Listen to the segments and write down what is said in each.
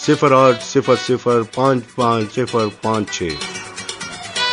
0800550556।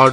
8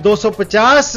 250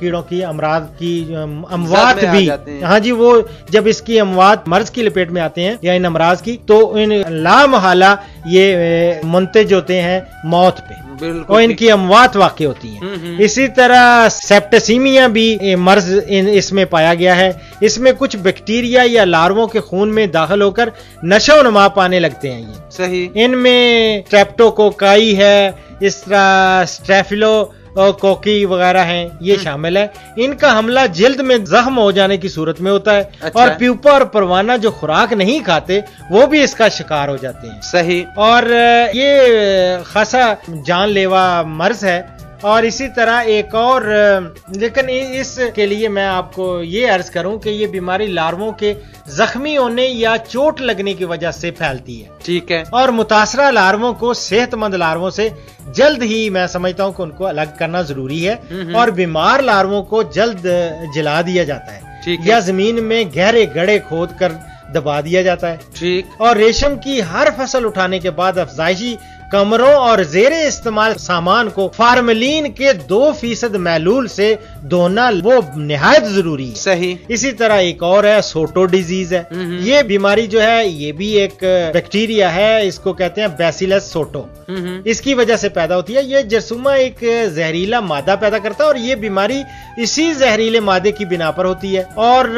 کیڑوں کی امراض کی اموات بھی، ہاں جی، وہ جب اس کی اموات مرض کی لپیٹ میں آتے ہیں یا ان امراض کی، تو ان لا محالہ یہ منتج ہوتے ہیں موت پہ اور ان کی اموات واقع ہوتی ہیں۔ اسی طرح سیپٹسیمیا بھی مرض اس میں پایا گیا ہے۔ اس میں کچھ بیکٹیریا یا لاروں کے خون میں داخل ہو کر نشو و نما پانے لگتے ہیں یہ صحیح۔ ان میں اسٹریپٹوکوکائی ہے، اس طرح اسٹریفلو کوکی وغیرہ ہیں، یہ شامل ہے۔ ان کا حملہ جلد میں زخم ہو جانے کی صورت میں ہوتا ہے، اور پیوپا اور پروانہ جو خوراک نہیں کھاتے وہ بھی اس کا شکار ہو جاتے ہیں۔ صحیح۔ اور یہ خاصا جان لیوا مرض ہے۔ اور اسی طرح ایک اور، لیکن اس کے لیے میں آپ کو یہ عرض کروں کہ یہ بیماری لاروں کے زخمی ہونے یا چوٹ لگنے کی وجہ سے پھیلتی ہے، ٹھیک ہے، اور متاثرہ لاروں کو صحت مند لاروں سے جلد ہی، میں سمجھتا ہوں کہ ان کو الگ کرنا ضروری ہے، اور بیمار لاروں کو جلد جلا دیا جاتا ہے یا زمین میں گہرے گڑھے کھود کر دبا دیا جاتا ہے، ٹھیک۔ اور ریشم کی ہر فصل اٹھانے کے بعد افزائشی کمروں اور زیر استعمال سامان کو فارملین کے 2% محلول سے دھونا وہ نہایت ضروری ہے۔ صحیح۔ اسی طرح ایک اور ہے سوٹو ڈیزیز ہے، یہ بیماری جو ہے یہ بھی ایک بیکٹیریا ہے، اس کو کہتے ہیں بیسیلس سوٹو، اس کی وجہ سے پیدا ہوتی ہے۔ یہ جرثومہ ایک زہریلا مادہ پیدا کرتا ہے، اور یہ بیماری اسی زہریلے مادے کی بنا پر ہوتی ہے۔ اور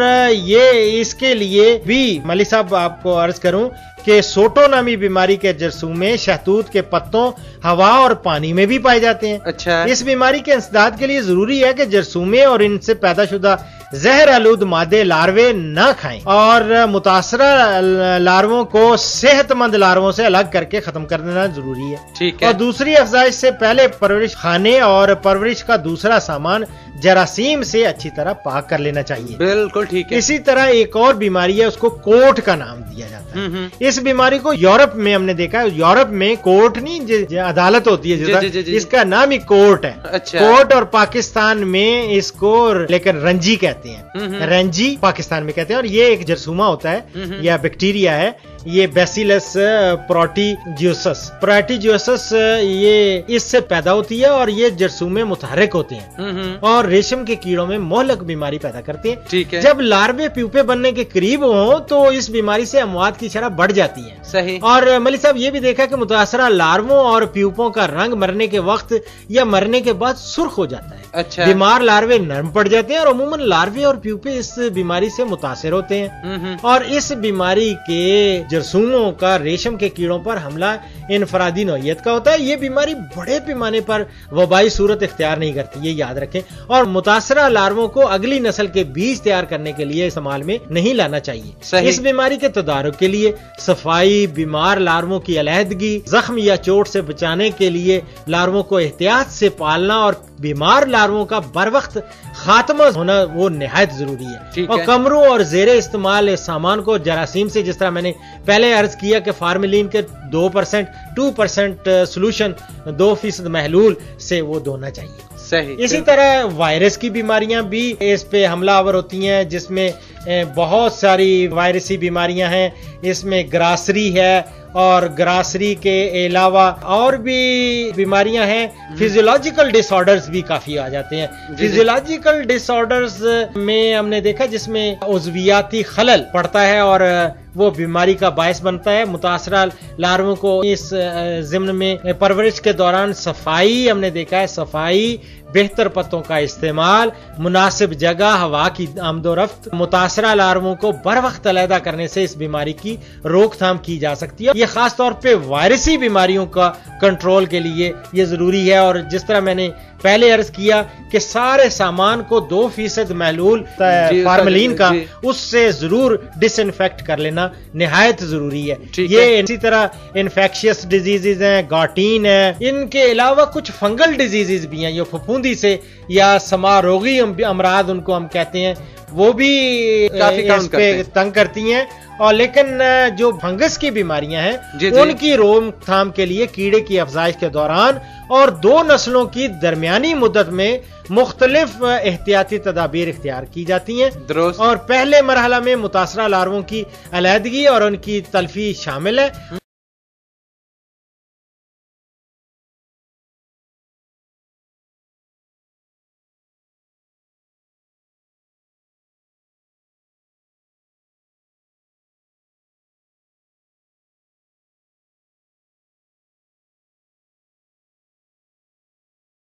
یہ اس کے لیے بھی ملک صاحب آپ کو عرض کروں کہ سوٹو نامی بیماری کے جرثومے شہتوت کے پتوں، ہوا اور پانی میں بھی پائے جاتے ہیں۔ اچھا۔ اس بیماری کے انسداد کے لیے ضروری ہے کہ جرثومے اور ان سے پیدا شدہ زہر آلود مادے لاروے نہ کھائیں، اور متاثرہ لارووں کو صحت مند لارووں سے الگ کر کے ختم کر دینا ضروری ہے۔ ٹھیک ہے۔ اور دوسری افزائش سے پہلے پرورش خانے اور پرورش کا دوسرا سامان جراثیم سے اچھی طرح پاک کر لینا چاہیے۔ بالکل ٹھیک ہے۔ اسی طرح ایک اور بیماری ہے، اس کو کوٹ کا نام دیا جاتا ہے۔ اس بیماری کو یورپ میں ہم نے دیکھا ہے، یورپ میں کوٹ نہیں، عدالت ہوتی ہے، اس کا نام ہی کوٹ ہے۔ اچھا۔ کوٹ، اور پاکستان میں اس کو لیکن رنجی کہتے ہیں، رنجی پاکستان میں کہتے ہیں، اور یہ ایک جرثومہ ہوتا ہے یا بیکٹیریا ہے، یہ بیسیلس پروٹیجیوسس یہ اس سے پیدا ہوتی ہے، اور یہ جرثومے متحرک ہوتے ہیں اور ریشم کے کیڑوں میں مہلک بیماری پیدا کرتے ہیں۔ ٹھیک ہے۔ جب لاروے پیوپے بننے کے قریب ہوں تو اس بیماری سے اموات کی شرح بڑھ جاتی ہے۔ صحیح۔ اور ملک صاحب یہ بھی دیکھا کہ متاثرہ لارووں اور پیوپوں کا رنگ مرنے کے وقت یا مرنے کے بعد سرخ ہو جاتا ہے۔ اچھا۔ بیمار لاروے نرم پڑ جاتے ہیں، اور عموماً لاروے اور پیوپے اس بیماری سے متاثر ہوتے ہیں، اور اس بیماری کے جرثوموں کا ریشم کے کیڑوں پر حملہ انفرادی نوعیت کا ہوتا ہے۔ یہ بیماری بڑے پیمانے پر وبائی صورت اختیار نہیں کرتی، یہ یاد رکھیں، اور متاثرہ لارووں کو اگلی نسل کے بیج تیار کرنے کے لیے استعمال میں نہیں لانا چاہیے۔ صحیح۔ اس بیماری کے تدارک کے لیے صفائی، بیمار لارووں کی علیحدگی، زخم یا چوٹ سے بچانے کے لیے لارووں کو احتیاط سے پالنا، اور بیمار لارووں کا بر وقت خاتمہ ہونا وہ نہایت ضروری ہے۔ اور کمروں اور زیر استعمال سامان کو جراثیم سے، جس طرح میں نے پہلے عرض کیا کہ فارملین کے 2% سولوشن 2% محلول سے وہ دھونا چاہیے۔ صحیح۔ اسی طرح وائرس کی بیماریاں بھی اس پہ حملہ آور ہوتی ہیں، جس میں بہت ساری وائرسی بیماریاں ہیں۔ اس میں گراسری ہے، اور گراسری کے علاوہ اور بھی بیماریاں ہیں۔ فیزیولوجیکل ڈس آرڈرز بھی کافی آ جاتے ہیں۔ فیزیولوجیکل ڈس آرڈرز میں ہم نے دیکھا جس میں عضویاتی خلل پڑتا ہے اور وہ بیماری کا باعث بنتا ہے۔ متاثرہ لارووں کو اس ضمن میں پرورش کے دوران صفائی، ہم نے دیکھا ہے صفائی، بہتر پتوں کا استعمال، مناسب جگہ، ہوا کی آمد و رفت، متاثرہ لارووں کو بر وقت علیحدہ کرنے سے اس بیماری کی روک تھام کی جا سکتی ہے۔ یہ خاص طور پہ وائرسی بیماریوں کا کنٹرول کے لیے یہ ضروری ہے، اور جس طرح میں نے پہلے عرض کیا کہ سارے سامان کو 2% محلول فارملین کا اس سے ضرور ڈس انفیکٹ کر لینا نہایت ضروری ہے۔ یہ اسی طرح انفیکشیس ڈیزیزز ہیں، گاٹین ہے، ان کے علاوہ کچھ فنگل ڈیزیزز بھی ہیں، یہ پھپھوندی سے یا سماروگی امراض ان کو ہم کہتے ہیں، وہ بھی اس پہ تنگ کرتی ہیں۔ اور لیکن جو فنگس کی بیماریاں ہیں ان کی روک تھام کے لیے کیڑے کی افزائش کے دوران اور 2 نسلوں کی درمیانی مدت میں مختلف احتیاطی تدابیر اختیار کی جاتی ہیں، اور پہلے مرحلہ میں متاثرہ لارووں کی علیحدگی اور ان کی تلفی شامل ہے۔